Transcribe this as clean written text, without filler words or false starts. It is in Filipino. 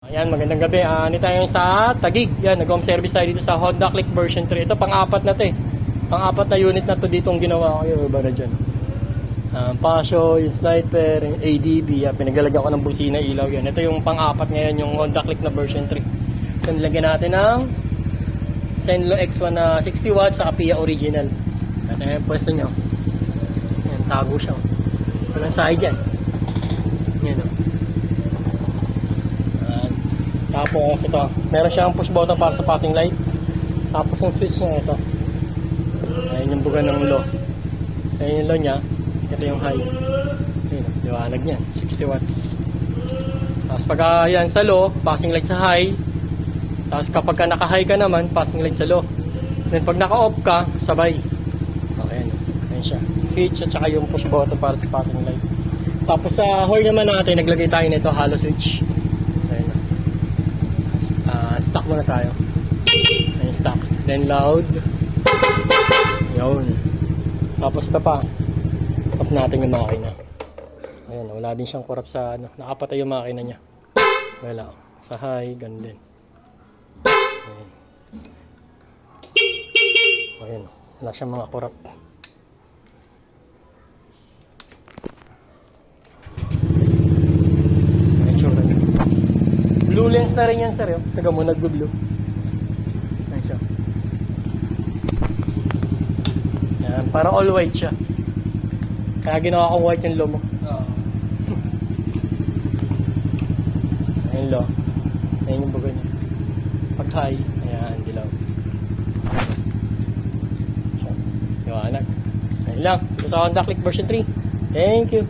Ayan, magandang gabi. Nito tayo sa Taguig. Yan, nag-home service tayo dito sa Honda Click version 3. Ito, pang-apat na to eh. Pang-apat na unit na to dito ang ginawa ko. Yung iba na dyan. Pasyo, yung sniper, yung ADB. Pinaglalagyan ko ng busina, ilaw yan. Ito yung pang-apat ngayon, yung Honda Click na version 3. So, nilagyan natin ng Senlo X1 na 60 watts sa Kia original. At ayan, pwesto nyo. Ayan, tago siya. Walang sahi dyan. Yan o. Tapos ito, meron siyang push button para sa passing light. Tapos yung switch niya ito. Ayan yung buga ng low. Ayan yung low niya. Ito yung high. Ayan, liwanag niya. 60 watts. Tapos pag yan sa low, passing light sa high. Tapos kapag ka naka-high ka naman, passing light sa low. Then pag naka-off ka, sabay. Okay, ayan siya. Switch at saka yung push button para sa passing light. Tapos sa horn naman natin, naglagay tayo nito hollow switch. Stock muna tayo. Ayan, stock. Then loud. Yun. Tapos ito pa. Off natin yung makina. Ayan, wala din siyang kurap sa ano. Nakapatay yung makina niya. Wala. Sa high, ganun din. Ayan. Ayan. Wala siyang mga kurap. Blue lens na rin yan, sir. Taga mo, nag-blue. Ayan siya. Yan, para all white siya. Kaya ginawa kong white yung low mo. Ayan low. Ayan yung buga niya. Pag high, ayan, dilaw. Liwanag. Ayan lang. Ito sa Honda Click version 3. Thank you.